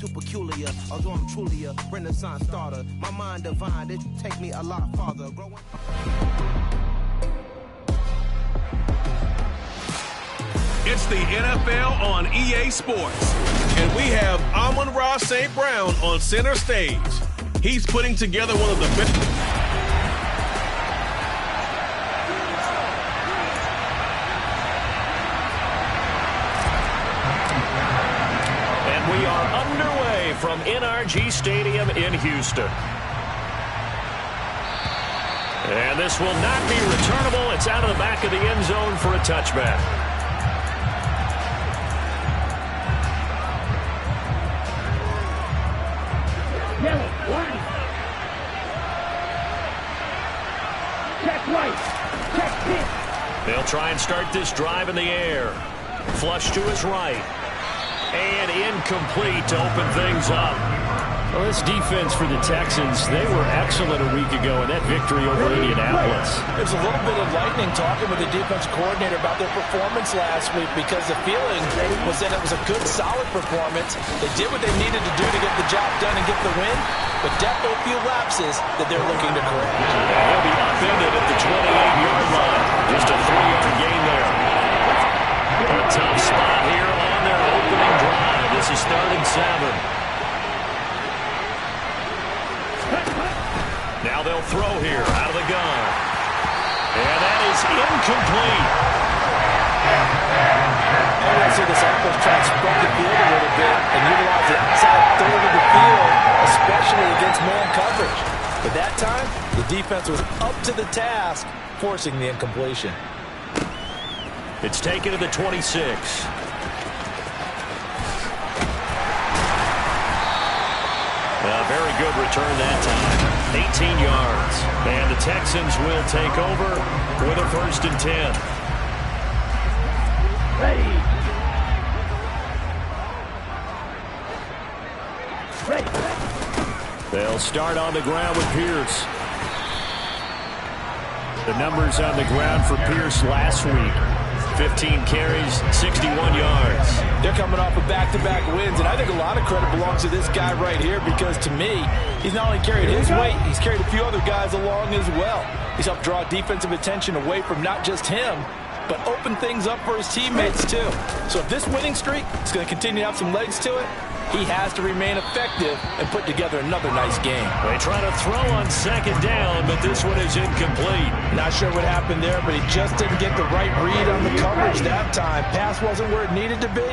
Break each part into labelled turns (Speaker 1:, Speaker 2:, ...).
Speaker 1: Too peculiar, although I'm truly a Renaissance starter. My mind divine, it take me a lot farther.
Speaker 2: It's the NFL on EA Sports, and we have Amon-Ra St. Brown on center stage. He's putting together one of the best.
Speaker 3: We are underway from NRG Stadium in Houston. And this will not be returnable. It's out of the back of the end zone for a touchback.
Speaker 4: Check right. Check pitch.
Speaker 3: They'll try and start this drive in the air. Flush to his right. And incomplete to open things up. Well, this defense for the Texans, they were excellent a week ago in that victory over Indianapolis.
Speaker 5: There's a little bit of lightning talking with the defense coordinator about their performance last week because the feeling was that it was a good, solid performance. They did what they needed to do to get the job done and get the win, but definitely a few lapses that they're looking to correct.
Speaker 3: He'll be upended at the 28-yard line. Just a 3-yard gain there. A tough spot here on their opening drive. This is 3rd and 7. Now they'll throw here out of the gun. And that is incomplete.
Speaker 5: And we'll see this offense try to spread the field a little bit and utilize the outside third of the field, especially against man coverage. But that time, the defense was up to the task, forcing the incompletion.
Speaker 3: It's taken to the 26. A very good return that time. 18 yards. And the Texans will take over with a 1st and 10.
Speaker 4: Ready.
Speaker 3: They'll start on the ground with Pierce. The numbers on the ground for Pierce last week. 15 carries, 61 yards.
Speaker 5: They're coming off of back-to-back wins, and I think a lot of credit belongs to this guy right here because, to me, he's not only carried his weight, he's carried a few other guys along as well. He's helped draw defensive attention away from not just him, but open things up for his teammates, too. So if this winning streak is going to continue to have some legs to it, he has to remain effective and put together another nice game.
Speaker 3: They try to throw on 2nd down, but this one is incomplete.
Speaker 5: Not sure what happened there, but he just didn't get the right read on the coverage that time. Pass wasn't where it needed to be,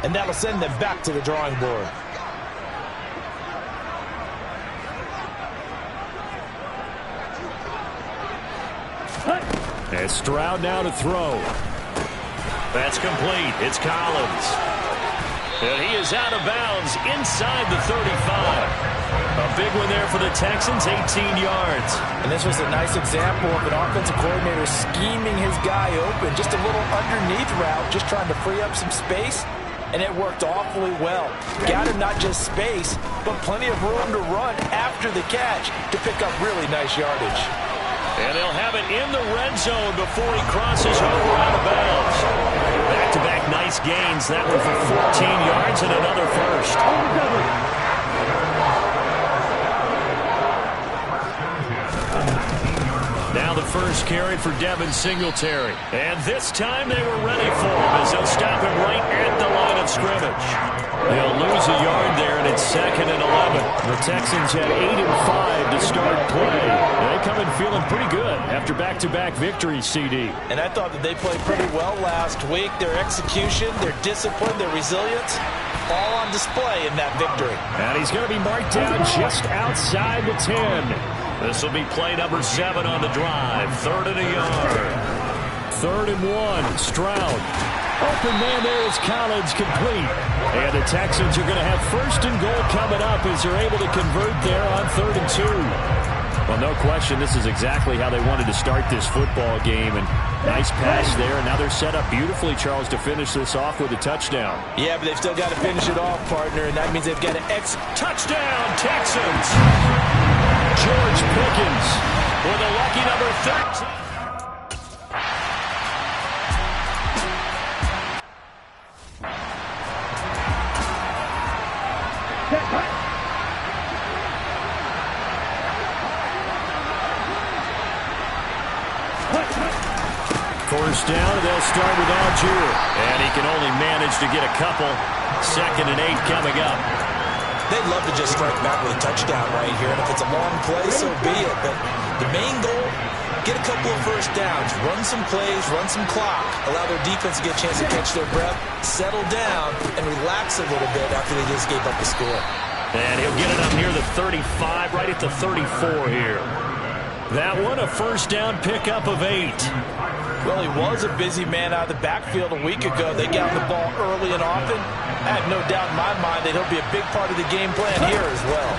Speaker 5: and that'll send them back to the drawing board.
Speaker 3: And Stroud now to throw. That's complete. It's Collins. And he is out of bounds inside the 35. A big one there for the Texans, 18 yards.
Speaker 5: And this was a nice example of an offensive coordinator scheming his guy open. Just a little underneath route, just trying to free up some space, and it worked awfully well. Got him not just space, but plenty of room to run after the catch to pick up really nice yardage.
Speaker 3: And they'll have it in the red zone before he crosses over out of bounds. Back-to-back nice gains. That one for 14 yards and another first. Now the first carry for Devin Singletary. And this time they were ready for him as they'll stop him right at the line of scrimmage. They'll lose a yard there, and it's 2nd and 11. The Texans had 8-5 to start play. And they come in feeling pretty good after back-to-back victories, CD.
Speaker 5: And I thought that they played pretty well last week. Their execution, their discipline, their resilience, all on display in that victory.
Speaker 3: And he's going to be marked down just outside the 10. This will be play number 7 on the drive. 3rd and a yard. 3rd and 1. Stroud. Open man there is Collins, complete. And the Texans are going to have 1st and goal coming up as they're able to convert there on 3rd and 2. Well, no question, this is exactly how they wanted to start this football game. And nice pass there, and now they're set up beautifully, Charles, to finish this off with a touchdown.
Speaker 5: Yeah, but they've still got to finish it off, partner, and that means they've got to
Speaker 3: Touchdown, Texans! George Pickens with a lucky number 13.
Speaker 4: Check
Speaker 3: First down, they'll start with Algier. And he can only manage to get a couple. 2nd and 8 coming up.
Speaker 5: They'd love to just strike back with a touchdown right here. And if it's a long play, so be it. But the main goal, get a couple of first downs, run some plays, run some clock, allow their defense to get a chance to catch their breath, settle down, and relax a little bit after they just gave up the score.
Speaker 3: And he'll get it up near the 35, right at the 34 here. That one, a first down pickup of 8.
Speaker 5: Well, he was a busy man out of the backfield a week ago. They got the ball early and often. I have no doubt in my mind that he'll be a big part of the game plan here as well.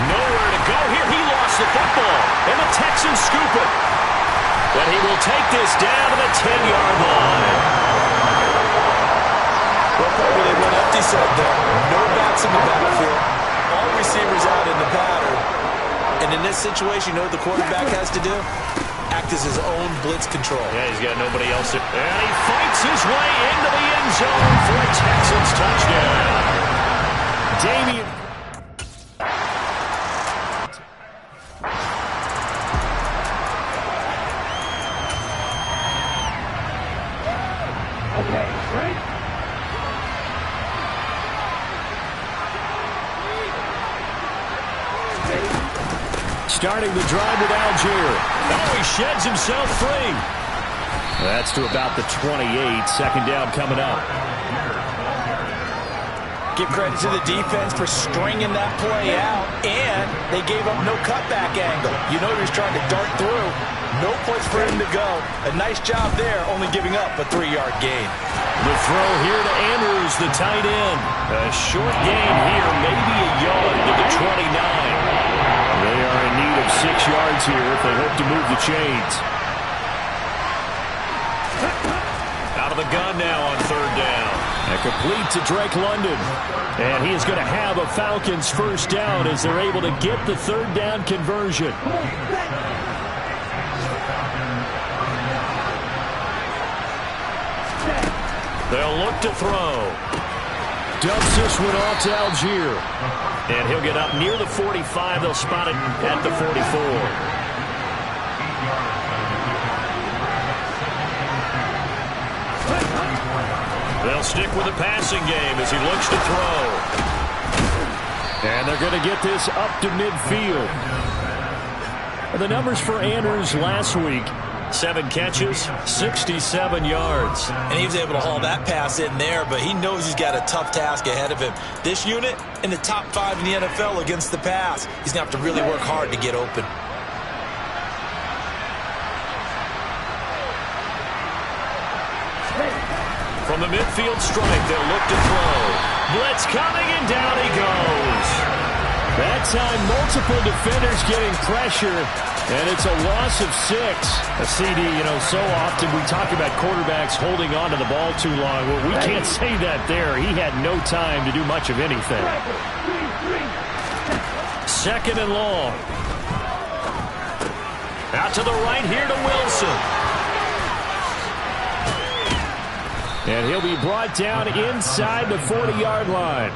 Speaker 3: Nowhere to go here. He lost the football, and the Texans scoop it. But he will take this down to the 10-yard line.
Speaker 5: Well, probably they went empty set there. No backs in the backfield. All receivers out in the pattern. And in this situation, you know what the quarterback has to do? Act as his own blitz control.
Speaker 3: Yeah, he's got nobody else. And he fights his way into the end zone for a Texans touchdown. Damian.
Speaker 4: Okay, right?
Speaker 3: Starting the drive with Algier. Oh, he sheds himself free. That's to about the 28. 2nd down coming up.
Speaker 5: Give credit to the defense for stringing that play out, and they gave up no cutback angle. You know he was trying to dart through. No place for him to go. A nice job there, only giving up a 3-yard gain.
Speaker 3: The throw here to Andrews, the tight end. A short gain here, maybe a yard to the 29. They are in need of 6 yards here if they hope to move the chains. Out of the gun now on 3rd down. And complete to Drake London. And he is going to have a Falcons first down as they're able to get the 3rd down conversion. They'll look to throw. Dumps this one off to Algier. And he'll get up near the 45. They'll spot it at the 44. They'll stick with the passing game as he looks to throw. And they're going to get this up to midfield. And the numbers for Andrews last week. 7 catches, 67 yards.
Speaker 5: And he was able to haul that pass in there, but he knows he's got a tough task ahead of him. This unit in the top 5 in the NFL against the pass. He's going to have to really work hard to get open.
Speaker 3: From the midfield stripe, they'll look to throw. Blitz coming, and down he goes. That time, multiple defenders getting pressure. And it's a loss of 6. A CD, you know, so often we talk about quarterbacks holding on to the ball too long. Well, we can't say that there. He had no time to do much of anything. 2nd and long. Out to the right here to Wilson. And he'll be brought down inside the 40-yard line.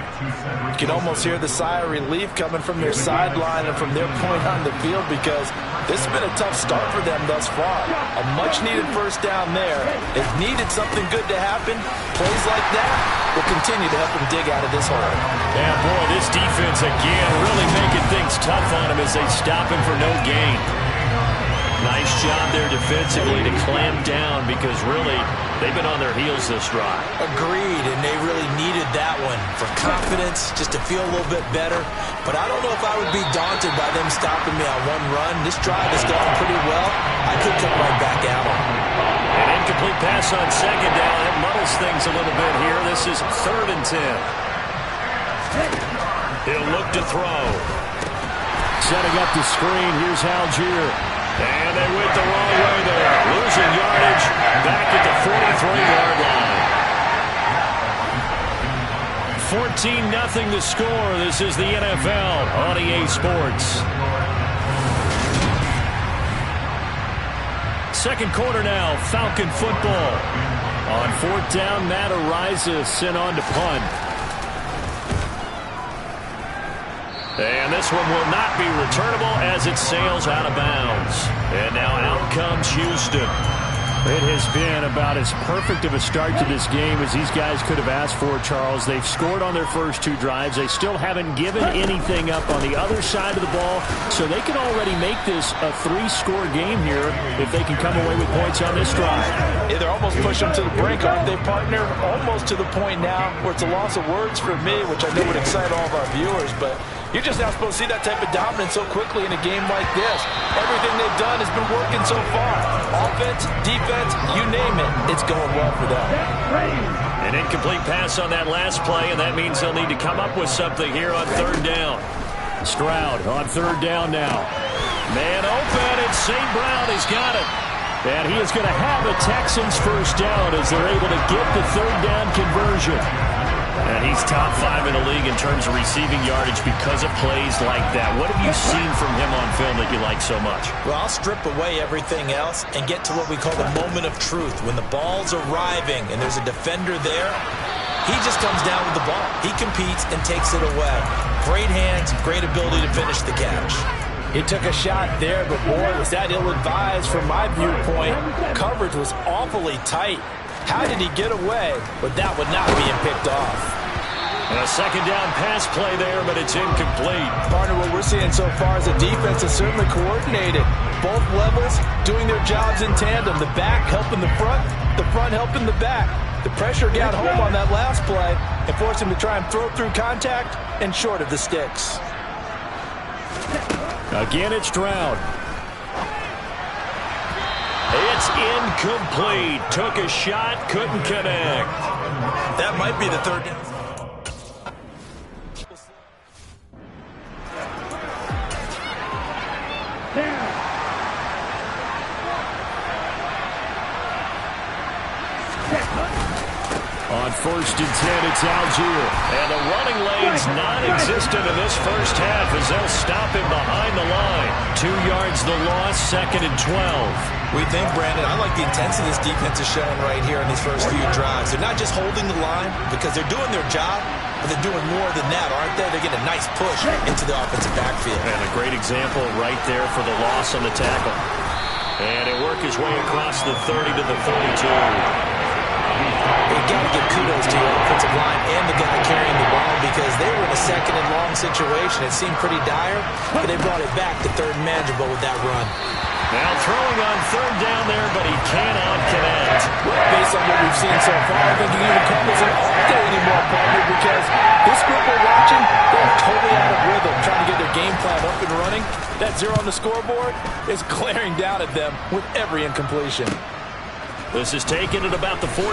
Speaker 5: You can almost hear the sigh of relief coming from their sideline and from their point on the field because this has been a tough start for them thus far. A much-needed first down there. They've needed something good to happen. Plays like that will continue to help them dig out of this hole.
Speaker 3: Yeah, boy, this defense again really making things tough on him as they stop him for no gain. Nice job there defensively to clamp down because really they've been on their heels this drive.
Speaker 5: Agreed, and they really needed that one for confidence, just to feel a little bit better. But I don't know if I would be daunted by them stopping me on one run. This drive has gone pretty well. I could come right back at them.
Speaker 3: An incomplete pass on 2nd down. It muddles things a little bit here. This is 3rd and 10. He'll look to throw. Setting up the screen. Here's Algier. And they went the wrong way there. Losing yardage back at the 43-yard line. 14-0 the score. This is the NFL on EA Sports. 2nd quarter now, Falcon football. On 4th down, Matt Araiza sent on to punt. And this one will not be returnable as it sails out of bounds. And now out comes Houston.
Speaker 4: It has been about as perfect of a start to this game as these guys could have asked for, Charles. They've scored on their first 2 drives. They still haven't given anything up on the other side of the ball, so they can already make this a 3-score game here if they can come away with points on this drive.
Speaker 5: Yeah, they're almost pushing them to the brink, aren't they, partner? Almost to the point now where it's a loss of words for me, which I know would excite all of our viewers, but you're just not supposed to see that type of dominance so quickly in a game like this. Everything they've done has been working so far. Offense, defense, you name it, it's going well for them.
Speaker 3: An incomplete pass on that last play, and that means they'll need to come up with something here on 3rd down.
Speaker 4: Stroud on 3rd down now.
Speaker 3: Man open, and St. Brown has got it.
Speaker 4: And he is going to have a Texans first down as they're able to get the 3rd down conversion.
Speaker 3: And he's top 5 in the league in terms of receiving yardage because of plays like that. What have you seen from him on film that you like so much?
Speaker 5: Well, I'll strip away everything else and get to what we call the moment of truth. When the ball's arriving and there's a defender there, he just comes down with the ball. He competes and takes it away. Great hands, great ability to finish the catch. He took a shot there, but boy, was that ill-advised from my viewpoint. Coverage was awfully tight. How did he get away with that one not being picked off?
Speaker 3: And a 2nd down pass play there, but it's incomplete.
Speaker 5: Partner, what we're seeing so far is the defense is certainly coordinated. Both levels doing their jobs in tandem. The back helping the front helping the back. The pressure got home on that last play and forced him to try and throw through contact and short of the sticks.
Speaker 4: Again, it's Stroud.
Speaker 3: It's incomplete. Took a shot, couldn't connect.
Speaker 5: That might be the 3rd down.
Speaker 4: On 1st and 10, it's Algier.
Speaker 3: And the running lane's non-existent in this first half as they'll stop him behind the line. 2 yards the loss, 2nd and 12.
Speaker 5: We think, Brandon, I like the intensity this defense is showing right here in these first few drives. They're not just holding the line because they're doing their job, but they're doing more than that, aren't they? They're getting a nice push into the offensive backfield.
Speaker 3: And a great example right there for the loss on the tackle. And it worked his way across the 30 to the 32.
Speaker 5: You got to give kudos to your offensive line and the guy carrying the ball because they were in a 2nd and long situation. It seemed pretty dire, but they brought it back to 3rd and manageable with that run.
Speaker 3: Now throwing on 3rd down there, but he cannot connect.
Speaker 5: Based on what we've seen so far, I think you can even call this an off day anymore, partner, because this group we're watching, they're totally out of rhythm, trying to get their game plan up and running. That 0 on the scoreboard is glaring down at them with every incompletion.
Speaker 3: This is taken at about the 14.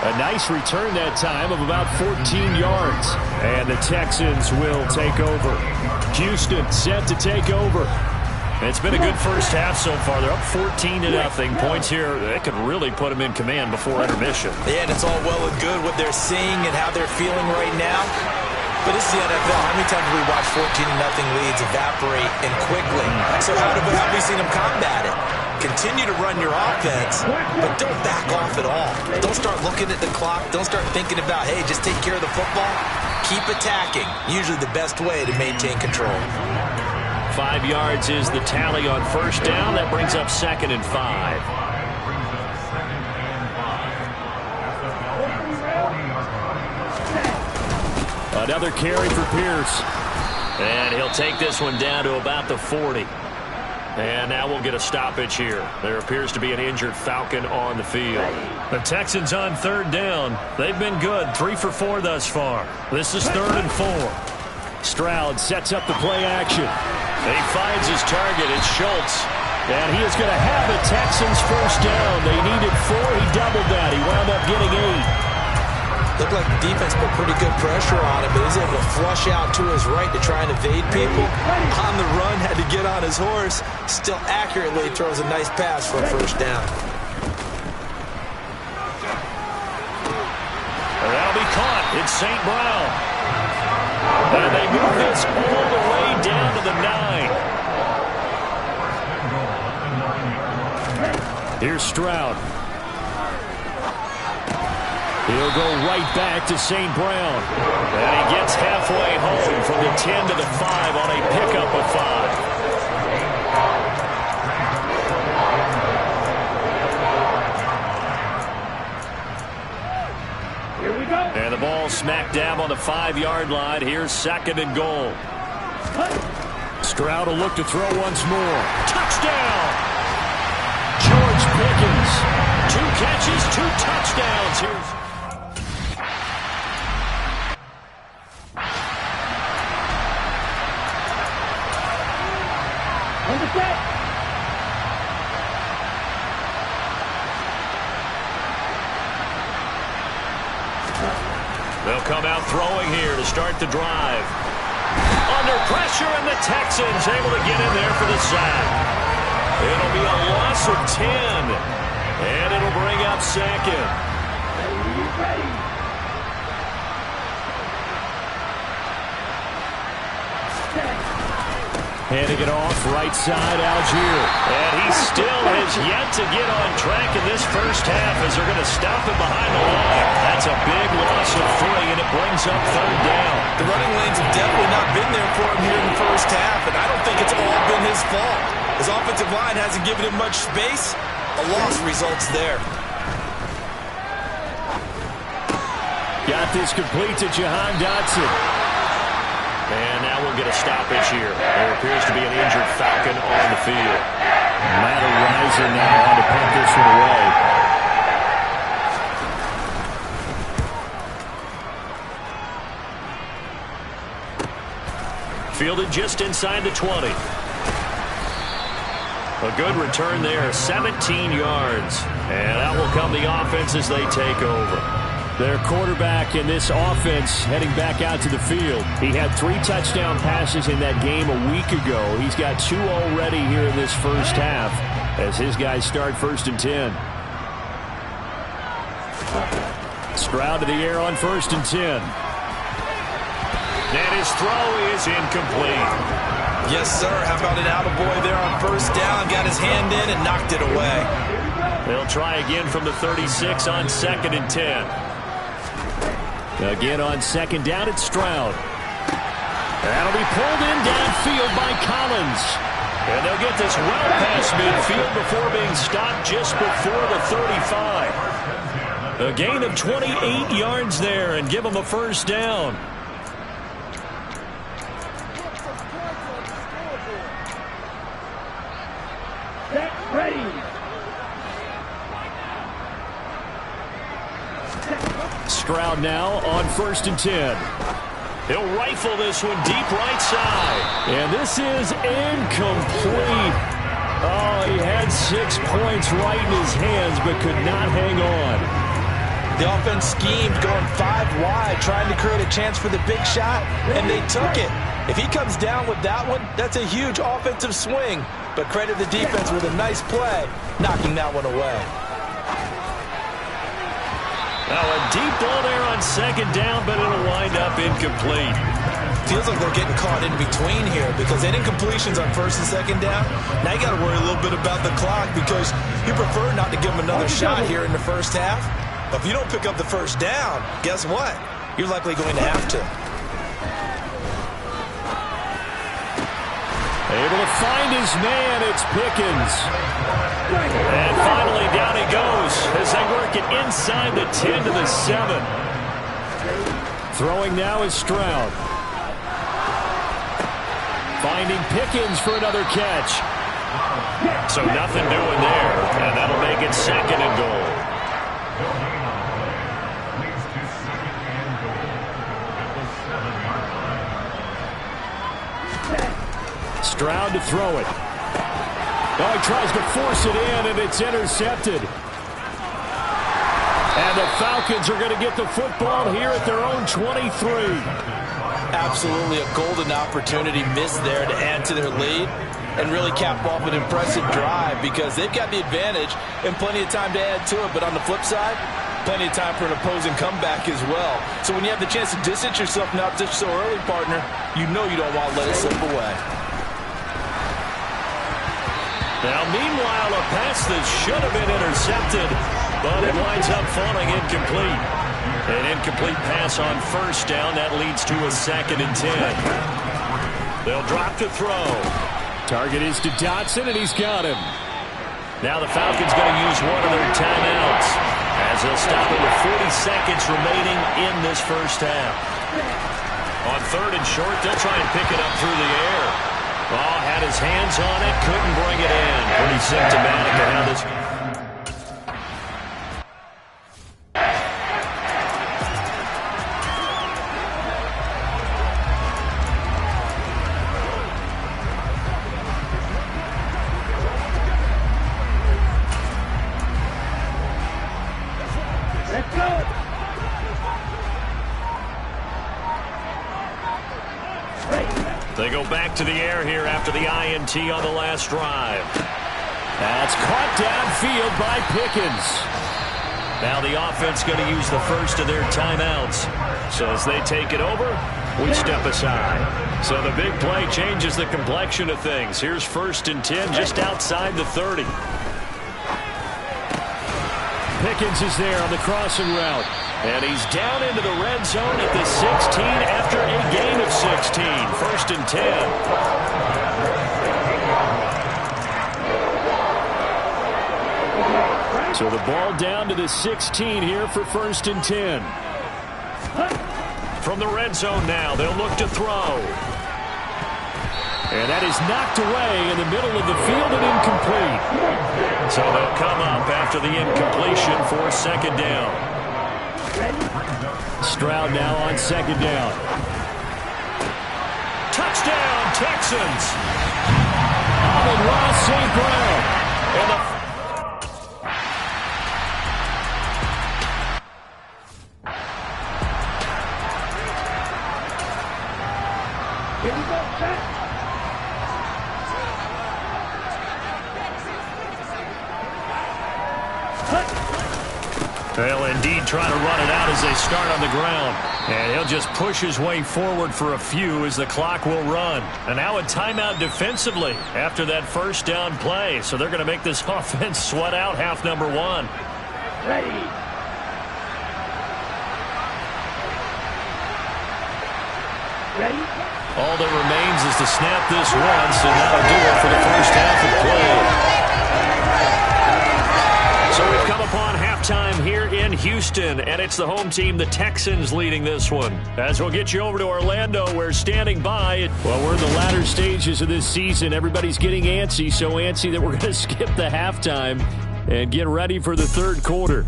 Speaker 4: A nice return that time of about 14 yards. And the Texans will take over. Houston set to take over.
Speaker 3: It's been a good first half so far. They're up 14-0. Points here, they could really put them in command before intermission.
Speaker 5: Yeah, and it's all well and good what they're seeing and how they're feeling right now. But this is the NFL. How many times have we watched 14-0 leads evaporate and quickly? So how have we seen them combat it? Continue to run your offense, but don't back off at all. Don't start looking at the clock. Don't start thinking about, hey, just take care of the football. Keep attacking. Usually the best way to maintain control.
Speaker 3: 5 yards is the tally on 1st down. That brings up 2nd and 5.
Speaker 4: Another carry for Pierce.
Speaker 3: And he'll take this one down to about the 40. And now we'll get a stoppage here. There appears to be an injured Falcon on the field. The Texans on 3rd down. They've been good, 3 for 4 thus far. This is 3rd and 4.
Speaker 4: Stroud sets up the play action.
Speaker 3: He finds his target. It's Schultz.
Speaker 4: And he is going to have the Texans first down. They needed 4. He doubled that. He wound up getting 8.
Speaker 5: Looked like the defense put pretty good pressure on him, but he's able to flush out to his right to try and evade people. On the run, had to get on his horse. Still accurately throws a nice pass for a first down.
Speaker 3: That'll be caught. It's St. Brown. And they move this all the way down to the 9.
Speaker 4: Here's Stroud. He'll go right back to St. Brown.
Speaker 3: And he gets halfway home from the 10 to the 5 on a pickup of 5. And the ball smack dab on the 5-yard line. Here's 2nd and goal.
Speaker 4: Stroud will look to throw once more. Touchdown! George Pickens. 2 catches, 2 touchdowns. Here's...
Speaker 3: They'll come out throwing here to start the drive. Under pressure, and the Texans able to get in there for the sack. It'll be a loss of 10, and it'll bring up 2nd.
Speaker 4: Handing it off, right side, Algier.
Speaker 3: And he still has yet to get on track in this first half as they're going to stop him behind the line. That's a big loss of 3, and it brings up 3rd down.
Speaker 5: The running lanes have definitely not been there for him here in the first half, and I don't think it's all been his fault. His offensive line hasn't given him much space. A loss results there.
Speaker 4: Got this complete to Jahan Dotson.
Speaker 3: And now we'll get a stoppage here. There appears to be an injured Falcon on the field.
Speaker 4: Matt Reiser now on to punt this one away.
Speaker 3: Fielded just inside the 20. A good return there, 17 yards. And out will come the offense as they take over.
Speaker 4: Their quarterback in this offense heading back out to the field. He had 3 touchdown passes in that game a week ago. He's got 2 already here in this first half as his guys start 1st and 10. Stroud to the air on 1st and 10.
Speaker 3: And his throw is incomplete.
Speaker 5: Yes, sir. How about an attaboy there on 1st down? Got his hand in and knocked it away.
Speaker 3: They'll try again from the 36 on 2nd and 10.
Speaker 4: Again on 2nd down, it's Stroud. That'll be pulled in downfield by Collins.
Speaker 3: And they'll get this well past midfield before being stopped just before the 35. A gain of 28 yards there and give them a 1st down.
Speaker 4: Stroud now on 1st and 10.
Speaker 3: He'll rifle this one deep right side.
Speaker 4: And this is incomplete. Oh, he had 6 points right in his hands but could not hang on.
Speaker 5: The offense schemed going 5 wide, trying to create a chance for the big shot, and they took it. If he comes down with that one, that's a huge offensive swing. But credit the defense with a nice play, knocking that one away.
Speaker 3: Now a deep ball there on 2nd down, but it'll wind up incomplete.
Speaker 5: Feels like they're getting caught in between here because they didn't incompletions on 1st and 2nd down. Now you got to worry a little bit about the clock because you prefer not to give them another shot here in the first half. But if you don't pick up the 1st down, guess what? You're likely going to have to.
Speaker 4: Able to find his man, it's Pickens.
Speaker 3: And finally down he goes as they work it inside the 10 to the 7.
Speaker 4: Throwing now is Stroud. Finding Pickens for another catch.
Speaker 3: So nothing doing there, and that'll make it 2nd and goal.
Speaker 4: Stroud to throw it. Oh, he tries to force it in, and it's intercepted. And the Falcons are going to get the football here at their own 23.
Speaker 5: Absolutely a golden opportunity missed there to add to their lead and really cap off an impressive drive because they've got the advantage and plenty of time to add to it. But on the flip side, plenty of time for an opposing comeback as well. So when you have the chance to distance yourself not just so early, partner, you know you don't want to let it slip away.
Speaker 3: Now, meanwhile, a pass that should have been intercepted, but it winds up falling incomplete. An incomplete pass on first down. That leads to a 2nd and 10. They'll drop to throw.
Speaker 4: Target is to Dotson, and he's got him.
Speaker 3: Now the Falcons going to use one of their timeouts as they'll stop it with 40 seconds remaining in this first half. On 3rd and short, they'll try and pick it up through the air. Oh, had his hands on it, couldn't bring it in. Pretty symptomatic of how this... They go back to the air here after the INT on the last drive.
Speaker 4: That's caught downfield by Pickens.
Speaker 3: Now the offense going to use the first of their timeouts. So as they take it over, we step aside. So the big play changes the complexion of things. Here's 1st and 10 just outside the 30.
Speaker 4: Pickens is there on the crossing route.
Speaker 3: And he's down into the red zone at the 16 after a gain of 16. 1st and 10.
Speaker 4: So the ball down to the 16 here for 1st and 10.
Speaker 3: From the red zone now, they'll look to throw.
Speaker 4: And that is knocked away in the middle of the field and incomplete.
Speaker 3: So they'll come up after the incompletion for 2nd down.
Speaker 4: Stroud now on 2nd down.
Speaker 3: Touchdown, Texans!
Speaker 4: Amon-Ra St. Brown.
Speaker 3: And the...
Speaker 6: Here we go, set.
Speaker 3: They'll indeed try to run it out as they start on the ground. And he'll just push his way forward for a few as the clock will run. And now a timeout defensively after that 1st down play. So they're going to make this offense sweat out half number 1.
Speaker 6: Ready. Ready.
Speaker 3: All that remains is to snap this once, and that'll do it for the first half of play. So we've come upon halftime here in Houston, and it's the home team, the Texans, leading this one. As we'll get you over to Orlando, we're standing by.
Speaker 4: Well, we're in the latter stages of this season. Everybody's getting antsy, so antsy that we're going to skip the halftime and get ready for the 3rd quarter.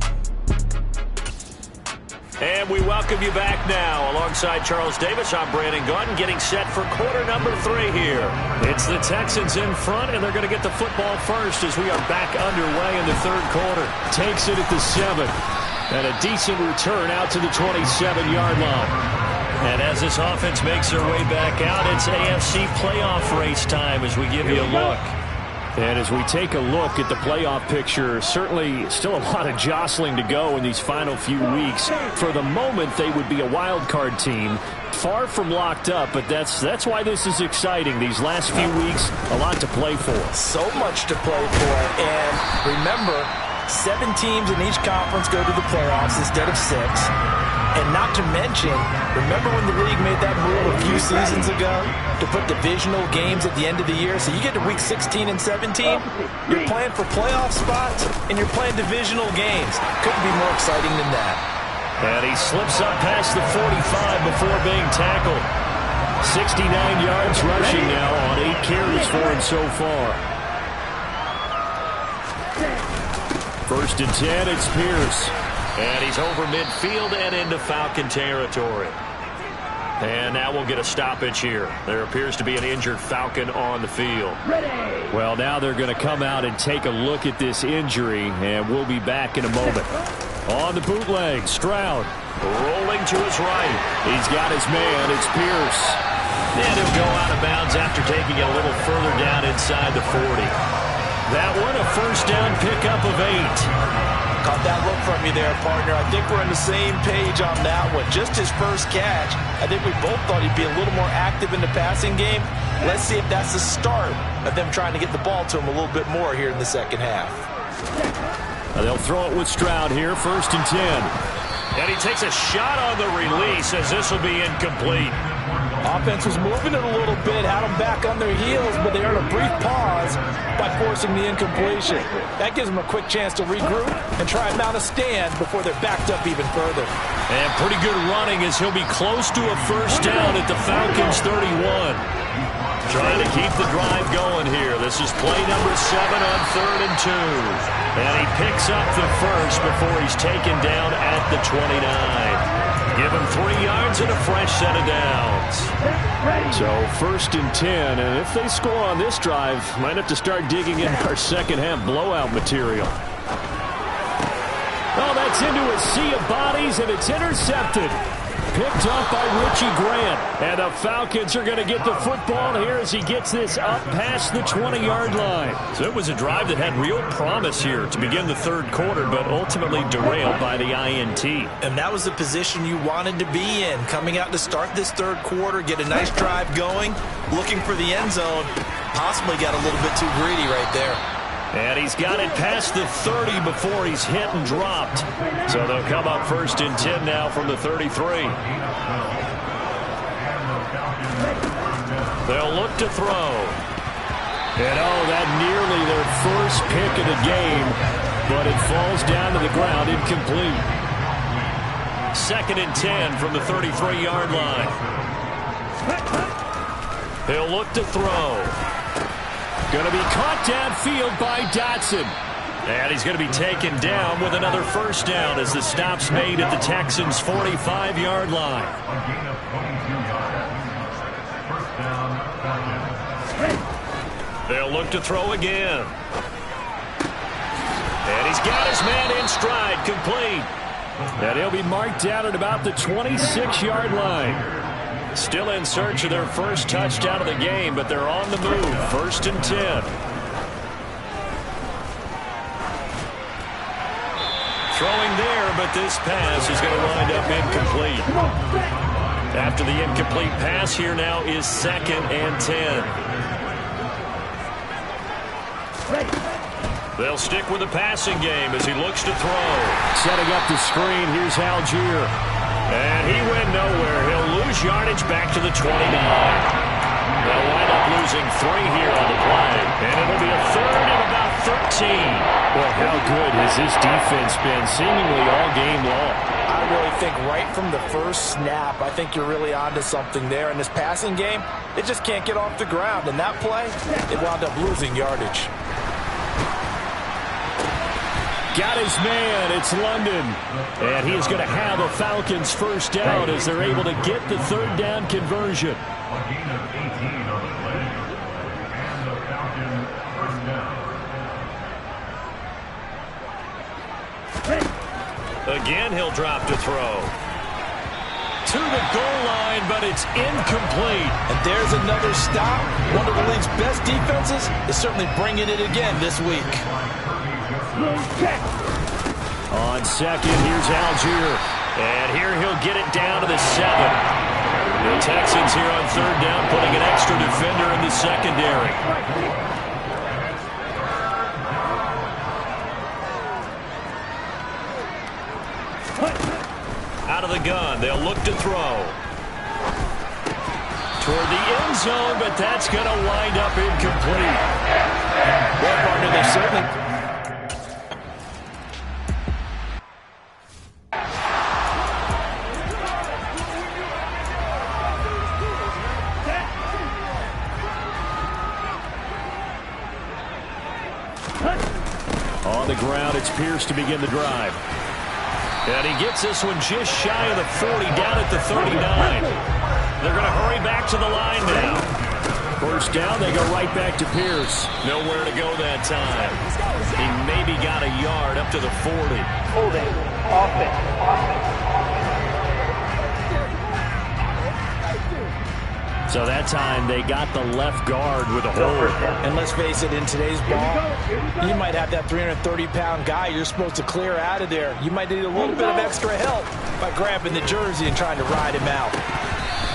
Speaker 3: And we welcome you back now. Alongside Charles Davis, I'm Brandon Gaudin, getting set for quarter number 3 here. It's the Texans in front, and they're going to get the football first as we are back underway in the 3rd quarter.
Speaker 4: Takes it at the 7. And a decent return out to the 27-yard line.
Speaker 3: And as this offense makes their way back out, it's AFC playoff race time as we give you a look.
Speaker 4: And as we take a look at the playoff picture, certainly still a lot of jostling to go in these final few weeks. For the moment, they would be a wild card team, far from locked up, but that's why this is exciting. These last few weeks, a lot to play for.
Speaker 5: So much to play for, and remember, 7 teams in each conference go to the playoffs instead of 6. And not to mention, remember when the league made that move a few seasons ago to put divisional games at the end of the year? So you get to week 16 and 17, you're playing for playoff spots, and you're playing divisional games. Couldn't be more exciting than that.
Speaker 3: And he slips up past the 45 before being tackled.
Speaker 4: 69 yards rushing now on 8 carries for him so far. 1st and 10, it's Pierce.
Speaker 3: And he's over midfield and into Falcon territory. And now we'll get a stoppage here. There appears to be an injured Falcon on the field.
Speaker 4: Well, now they're going to come out and take a look at this injury, and we'll be back in a moment. On the bootleg, Stroud.
Speaker 3: Rolling to his right.
Speaker 4: He's got his man. It's Pierce.
Speaker 3: And he'll go out of bounds after taking it a little further down inside the 40. That one, a 1st down pickup of 8.
Speaker 5: Caught that look from you there, partner. I think we're on the same page on that one. Just his first catch. I think we both thought he'd be a little more active in the passing game. Let's see if that's the start of them trying to get the ball to him a little bit more here in the second half.
Speaker 4: They'll throw it with Stroud here, 1st and 10.
Speaker 3: And he takes a shot on the release as this will be incomplete.
Speaker 5: Offense was moving it a little bit, had them back on their heels, but they earned a brief pause by forcing the incompletion. That gives them a quick chance to regroup and try and mount a stand before they're backed up even further.
Speaker 3: And pretty good running as he'll be close to a first down at the Falcons' 31. Trying to keep the drive going here. This is play number 7 on 3rd and 2. And he picks up the first before he's taken down at the 29. Give him 3 yards and a fresh set of downs.
Speaker 4: So 1st and 10, and if they score on this drive, might have to start digging in our second half blowout material. Oh, that's into a sea of bodies, and it's intercepted. Picked up by Richie Grant. And the Falcons are going to get the football here as he gets this up past the 20-yard line.
Speaker 3: So it was a drive that had real promise here to begin the 3rd quarter, but ultimately derailed by the INT.
Speaker 5: And that was the position you wanted to be in. Coming out to start this 3rd quarter, get a nice drive going, looking for the end zone. Possibly got a little bit too greedy right there.
Speaker 3: And he's got it past the 30 before he's hit and dropped. So they'll come up 1st and 10 now from the 33. They'll look to throw. And oh, that nearly their first pick of the game, but it falls down to the ground incomplete. 2nd and 10 from the 33-yard line. He'll look to throw. Going to be caught downfield by Dotson. And he's going to be taken down with another first down as the stop's made at the Texans' 45-yard line. They'll look to throw again. And he's got his man in stride, complete.
Speaker 4: And he'll be marked down at about the 26-yard line.
Speaker 3: Still in search of their first touchdown of the game, but they're on the move. 1st and 10. Throwing there, but this pass is going to wind up incomplete. After the incomplete pass, here now is 2nd and 10. They'll stick with the passing game as he looks to throw.
Speaker 4: Setting up the screen, here's Algier.
Speaker 3: And he went nowhere. He'll lose yardage back to the 29. They'll wind up losing 3 here on the play. And it'll be a 3rd and about 13.
Speaker 4: Well, how good has this defense been seemingly all game long?
Speaker 5: I really think right from the first snap, I think you're really onto something there. In this passing game, it just can't get off the ground. In that play, it wound up losing yardage.
Speaker 4: Got his man. It's London. And he is going to have a Falcons first down as they're able to get the 3rd down conversion.
Speaker 3: Again, he'll drop to throw. To the goal line, but it's incomplete.
Speaker 5: And there's another stop. One of the league's best defenses is certainly bringing it again this week.
Speaker 4: On 2nd, here's Algier.
Speaker 3: And here he'll get it down to the 7. The Texans here on 3rd down, putting an extra defender in the secondary. Out of the gun, they'll look to throw. Toward the end zone, but that's going to wind up incomplete.
Speaker 5: Well, partner, they certainly...
Speaker 4: On the ground, it's Pierce to begin the drive.
Speaker 3: And he gets this one just shy of the 40, down at the 39. They're going to hurry back to the line now.
Speaker 4: First down, they go right back to Pierce.
Speaker 3: Nowhere to go that time. He maybe got a yard up to the 40.
Speaker 6: Holding. Offense.
Speaker 4: So that time they got the left guard with a hold.
Speaker 5: And let's face it, in today's ball, you might have that 330-pound guy you're supposed to clear out of there. You might need a little bit of extra help by grabbing the jersey and trying to ride him out.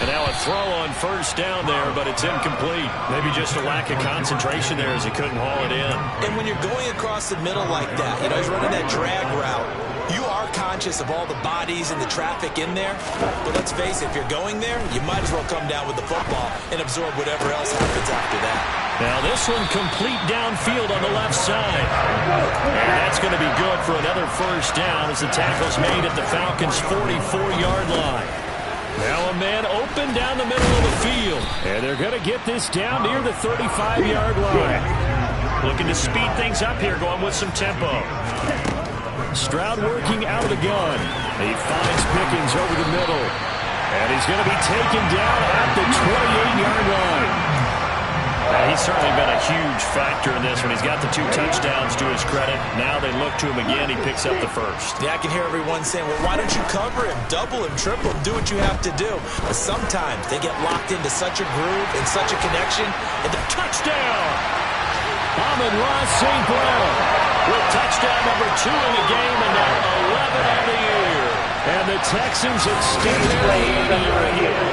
Speaker 3: And now a throw on first down there, but it's incomplete. Maybe just a lack of concentration there as he couldn't haul it in.
Speaker 5: And when you're going across the middle like that, you know, he's running that drag route, you are are conscious of all the bodies and the traffic in there. But let's face it, if you're going there, you might as well come down with the football and absorb whatever else happens after that.
Speaker 3: Now this one complete downfield on the left side. And that's going to be good for another first down as the tackle's made at the Falcons' 44-yard line. Now a man open down the middle of the field. And they're going to get this down near the 35-yard line. Looking to speed things up here, going with some tempo. Stroud working out of the gun. He finds Pickens over the middle. And he's going to be taken down at the 28-yard line. He's certainly been a huge factor in this one. He's got the 2 touchdowns to his credit. Now they look to him again. He picks up the first.
Speaker 5: Yeah, I can hear everyone saying, well, why don't you cover him, double him, triple him, do what you have to do. But sometimes they get locked into such a groove and such a connection. And the touchdown!
Speaker 3: Amon-Ra St. Brown with touchdown number 2 in the game and now 11 on the year. And the Texans extend their lead here again.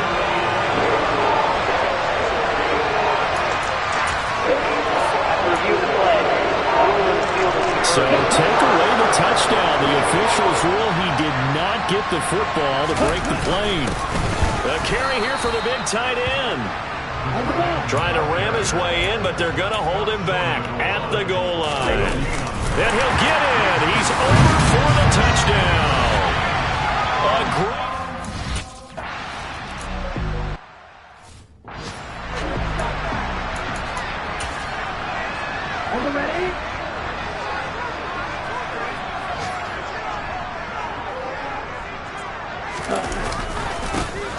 Speaker 3: So take away the touchdown. The officials rule he did not get the football to break the plane. The carry here for the big tight end. Trying to ram his way in, but they're going to hold him back at the goal line. And he'll get it. He's over for the touchdown. A great...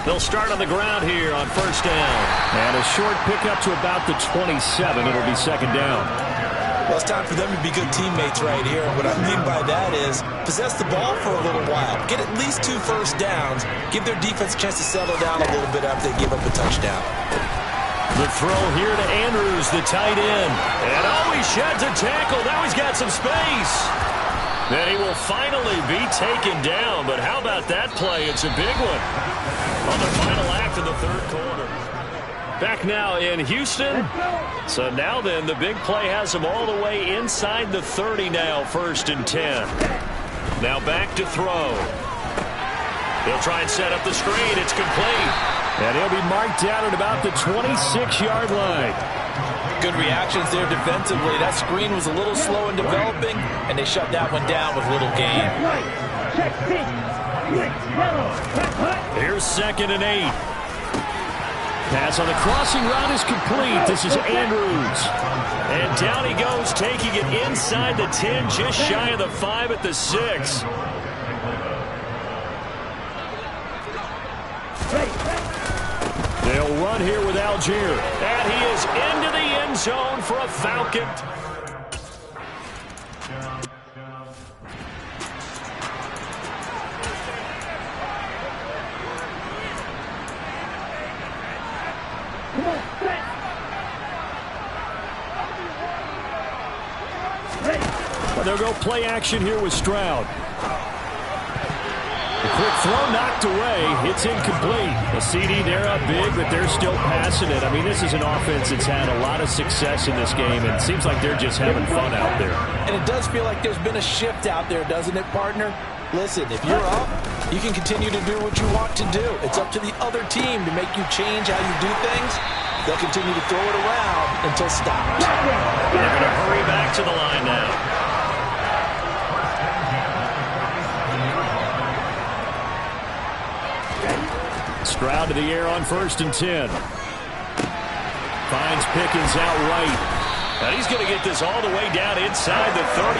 Speaker 3: They'll start on the ground here on first down. And a short pickup to about the 27. It'll be second down.
Speaker 5: Well, it's time for them to be good teammates right here. What I mean by that is possess the ball for a little while. Get at least 2 first downs. Give their defense a chance to settle down a little bit after they give up a touchdown.
Speaker 3: The throw here to Andrews, the tight end. And he sheds a tackle. Now he's got some space. Then he will finally be taken down. But how about that play? It's a big one on the final act of the third quarter. Back now in Houston. So now then, the big play has him all the way inside the 30 now, 1st and 10. Now back to throw. He'll try and set up the screen. It's complete. And he'll be marked down at about the 26-yard line.
Speaker 5: Good reactions there defensively. That screen was a little slow in developing, and they shut that one down with little gain.
Speaker 3: Here's 2nd and 8. Pass on the crossing route is complete. This is Andrews. And down he goes, taking it inside the 10, just shy of the 5 at the 6. They'll run here with Algier. And he is into the end zone for a Falcon. They'll go play action here with Stroud. The quick throw knocked away. It's incomplete. The CD, they're up big, but they're still passing it. I mean, this is an offense that's had a lot of success in this game, and it seems like they're just having fun out there.
Speaker 5: And it does feel like there's been a shift out there, doesn't it, partner? Listen, if you're up, you can continue to do what you want to do. It's up to the other team to make you change how you do things. They'll continue to throw it around until stopped.
Speaker 3: They're going to hurry back to the line now. Stroud to the air on 1st and 10. Finds Pickens out right. And he's going to get this all the way down inside the 35.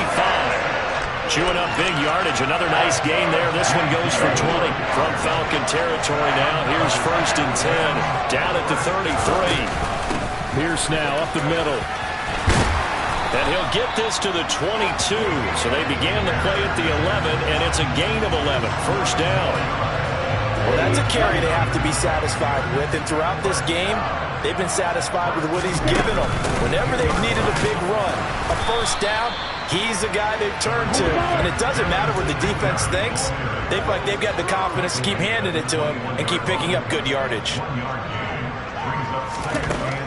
Speaker 3: Chewing up big yardage. Another nice gain there. This one goes for 20 from Falcon territory now. Here's 1st and 10. Down at the 33. Pierce now up the middle. And he'll get this to the 22. So they began the play at the 11, and it's a gain of 11. First down.
Speaker 5: Well, that's a carry they have to be satisfied with. And throughout this game, they've been satisfied with what he's given them. Whenever they've needed a big run, a first down, he's the guy they've turned to. And it doesn't matter what the defense thinks. They feel like they've got the confidence to keep handing it to him and keep picking up good yardage.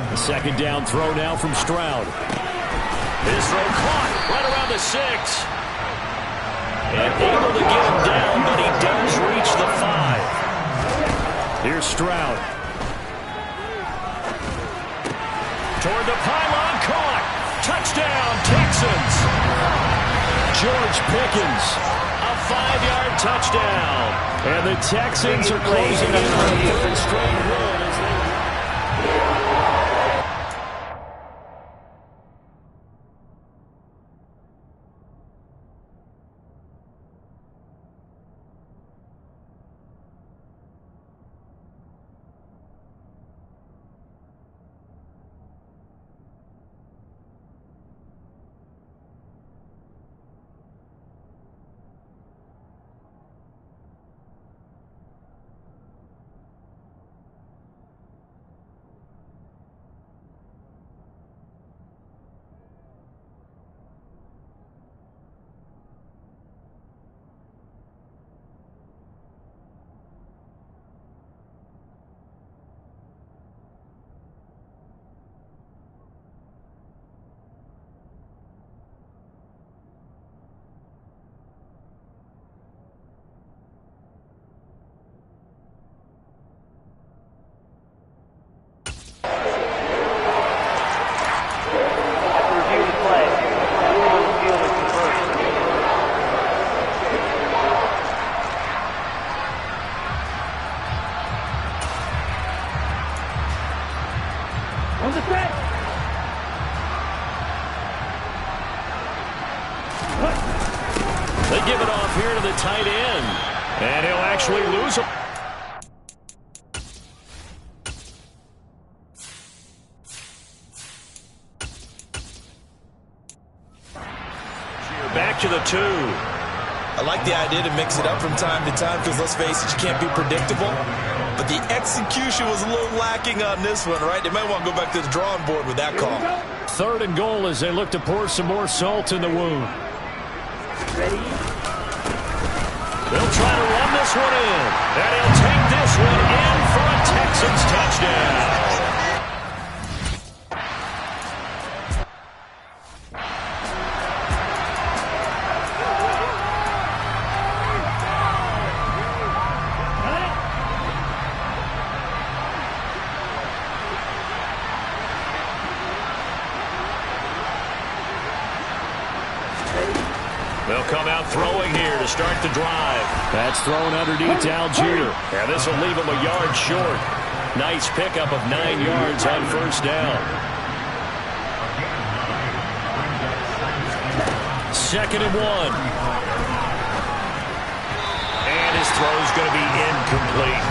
Speaker 3: The second down throw now from Stroud. His throw caught right around the 6. And able to get him down, but he does reach the 5.
Speaker 4: Here's Stroud.
Speaker 3: Toward the pylon, caught. Touchdown, Texans. George Pickens, a 5-yard touchdown.
Speaker 4: And the Texans are closing in on a third straight win as they...
Speaker 3: They give it off here to the tight end. And he'll actually lose him. Back to the 2.
Speaker 5: I like the idea to mix it up from time to time because, let's face it, you can't be predictable. But the execution was a little lacking on this one, right? They might want to go back to the drawing board with that call.
Speaker 4: 3rd and goal as they look to pour some more salt in the wound.
Speaker 6: Ready?
Speaker 3: They'll try to run this one in. And he'll take this one in for a Texans touchdown. They'll come out throwing here to start the drive.
Speaker 4: That's thrown underneath to Algier.
Speaker 3: And this will leave him a yard short. Nice pickup of 9 yards on first down. 2nd and 1. And his throw's going to be incomplete.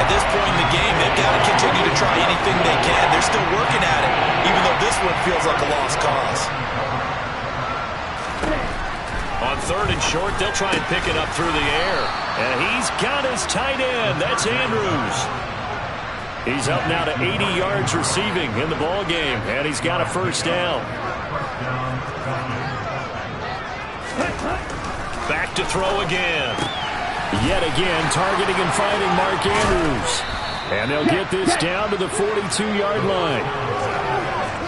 Speaker 5: At this point in the game, they've got to continue to try anything they can. They're still working at it, even though this one feels like a lost cause.
Speaker 3: On 3rd and short, they'll try and pick it up through the air. And he's got his tight end. That's Andrews. He's up now to 80 yards receiving in the ball game, and he's got a first down. Back to throw again.
Speaker 4: Yet again, targeting and finding Mark Andrews. And they'll get this down to the 42-yard line.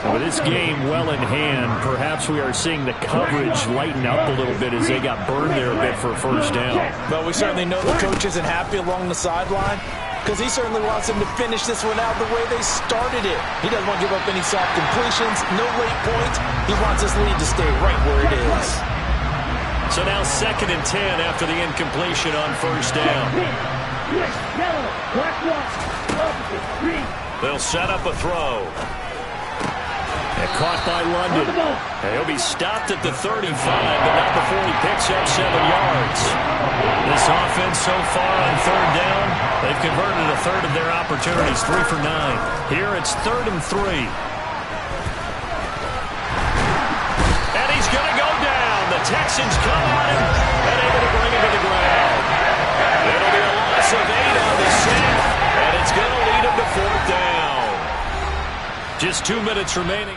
Speaker 4: With this game well in hand, perhaps we are seeing the coverage lighten up a little bit as they got burned there a bit for a first down.
Speaker 5: But we certainly know the coach isn't happy along the sideline because he certainly wants them to finish this one out the way they started it. He doesn't want to give up any soft completions, no late points. He wants this lead to stay right where it is.
Speaker 3: So now 2nd and 10 after the incompletion on first down. They'll set up a throw.
Speaker 4: And caught by London.
Speaker 3: And he'll be stopped at the 35, but not before he picks up 7 yards. This offense so far on 3rd down, they've converted a third of their opportunities, 3 for 9. Here it's 3rd and 3. And he's going to go down. The Texans come on him and able to bring him to the ground. It'll be a loss of 8 on the sack, and it's going to lead him to 4th down. Just 2 minutes remaining.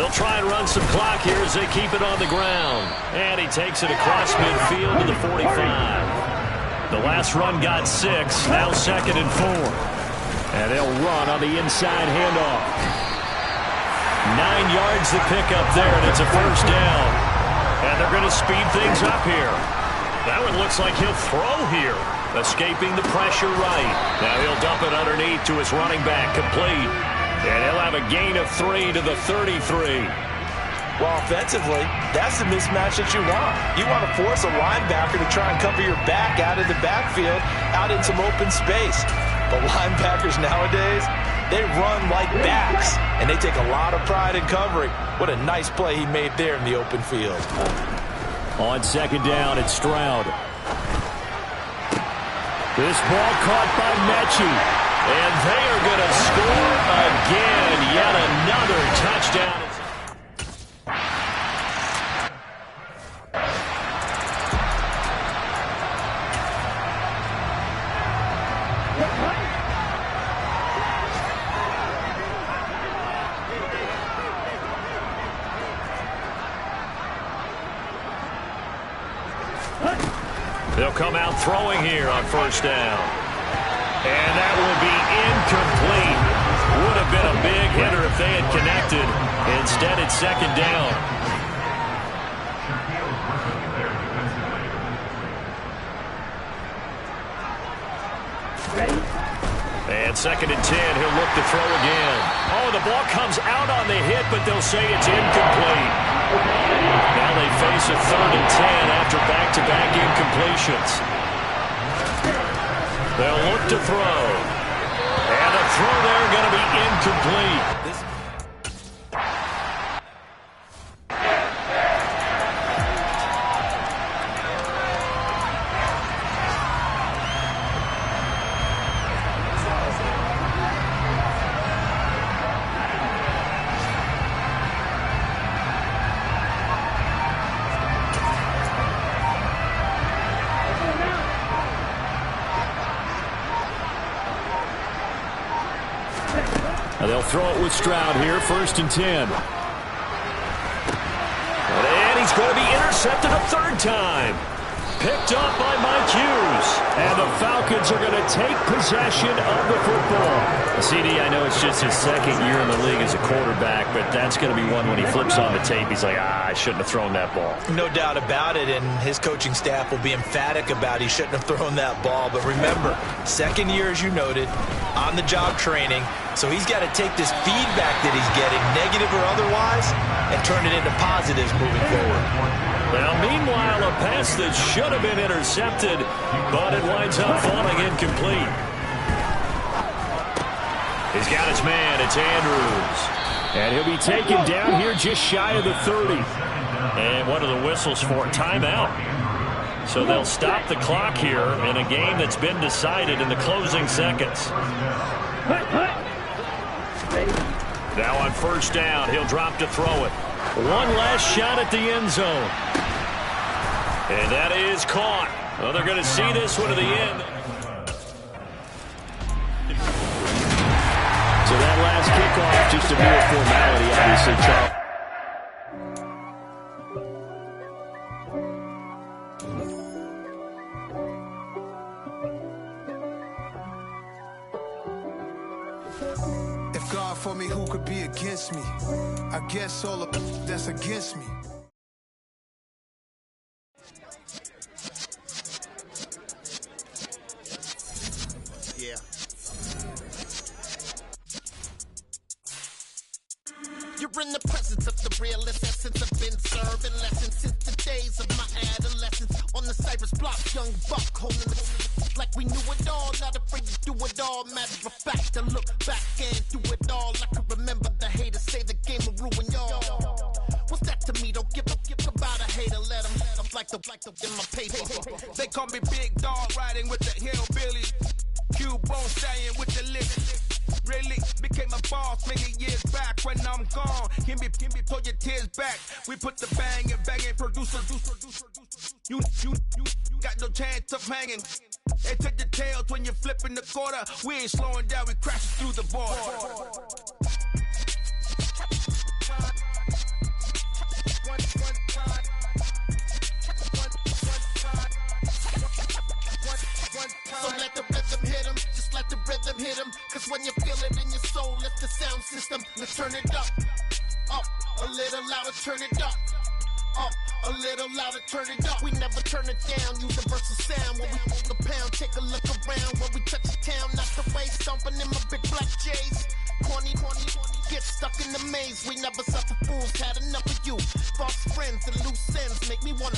Speaker 3: They'll try and run some clock here as they keep it on the ground. And he takes it across midfield to the 45. The last run got 6, now 2nd and 4. And they'll run on the inside handoff. 9 yards to pick up there, and it's a first down. And they're going to speed things up here. That one looks like he'll throw here. Escaping the pressure right. Now he'll dump it underneath to his running back, complete. And he'll have a gain of 3 to the 33.
Speaker 5: Well, offensively, that's the mismatch that you want. You want to force a linebacker to try and cover your back out of the backfield, out in some open space. But linebackers nowadays, they run like backs, and they take a lot of pride in covering. What a nice play he made there in the open field.
Speaker 3: On 2nd down, it's Stroud. This ball caught by Mechie. And they are going to score again. Yet another touchdown. They'll come out throwing here on 1st down. And that will be incomplete. Would have been a big hitter if they had connected. Instead, it's 2nd down. And 2nd and 10, he'll look to throw again. Oh, the ball comes out on the hit, but they'll say it's incomplete. Now they face a 3rd and 10 after back-to-back incompletions. They'll look to throw. And the throw there going to be incomplete. They'll throw it with Stroud here, 1st and 10. And he's going to be intercepted a 3rd time. Picked up by Mike Hughes. And the Falcons are going to take possession of the football. CD, I know it's just his 2nd year in the league as a quarterback, but that's going to be one when he flips on the tape. He's like, I shouldn't have thrown that ball.
Speaker 5: No doubt about it, and his coaching staff will be emphatic about he shouldn't have thrown that ball. But remember, 2nd year, as you noted, on-the-job training, so he's got to take this feedback that he's getting, negative or otherwise, and turn it into positives moving forward.
Speaker 3: Now, meanwhile, a pass that should have been intercepted, but it winds up falling incomplete. He's got his man. It's Andrews. And he'll be taken down here just shy of the 30. And what are the whistles for? Timeout. So they'll stop the clock here in a game that's been decided in the closing seconds. Now on 1st down, he'll drop to throw it. One last shot at the end zone. And that is caught. Well, they're going to see this one to the end. So that last kickoff, just a mere formality, obviously, Charles.
Speaker 1: If God for me, who could be against me? I guess all of that's against me. Yeah. You're in the presence of the realest essence. I've been serving lessons since the days of my adolescence. On the Cypress block, young buck holding the like we knew it all, not afraid to do it all. Matter of fact, I look back and do it all. I can remember the haters say the game will ruin y'all. What's that to me? Don't give about a hater. Let them like the in my paper. They call me Big Dog, riding with the hillbillies. Cubone staying with the lick. Really became a boss many years back. When I'm gone, can be pull your tears back. We put the bang and producer. You got no chance of hanging. They took the tails when you're flipping the quarter. We ain't slowing down, we crashing through the board. sound system. Let's turn it up. Up, a little louder, turn it up. Up, a little louder, turn it up. We never turn it down, universal sound. When we pull the pound, take a look around. When we touch the town, knock the way, stomping in my big black J's. Corny, get stuck in the maze. We never suffer fools, had enough of you. False friends and loose ends make me wanna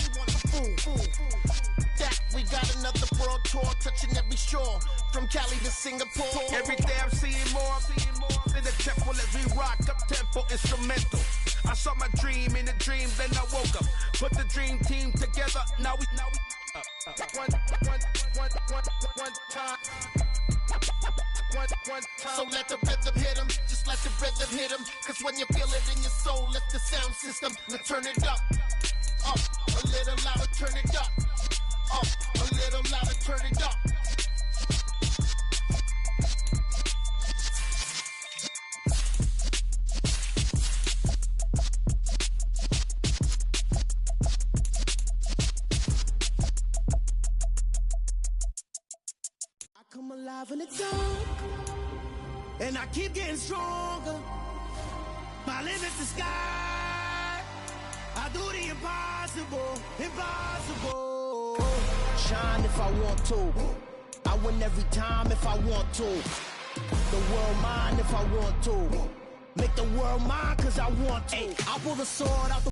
Speaker 1: fool. That we got another world tour, touching every shore, from Cali to Singapore.
Speaker 7: Every day I'm seeing more in the temple as we rock up tempo instrumental. I saw my dream in a dream, then I woke up. Put the dream team together, now we one time.
Speaker 1: So let the rhythm hit him, just let the rhythm hit him. Cause when you feel it in your soul, lift the sound system. Let's turn it up. Up, a little louder, turn it up. Up, a little louder, turn it up.
Speaker 8: Come alive in the dark, and I keep getting stronger. My limit's the sky. I do the impossible. Shine if I want to. I win every time if I want to. The world mine if I want to. Make the world mine cause I want to. I pull the sword out the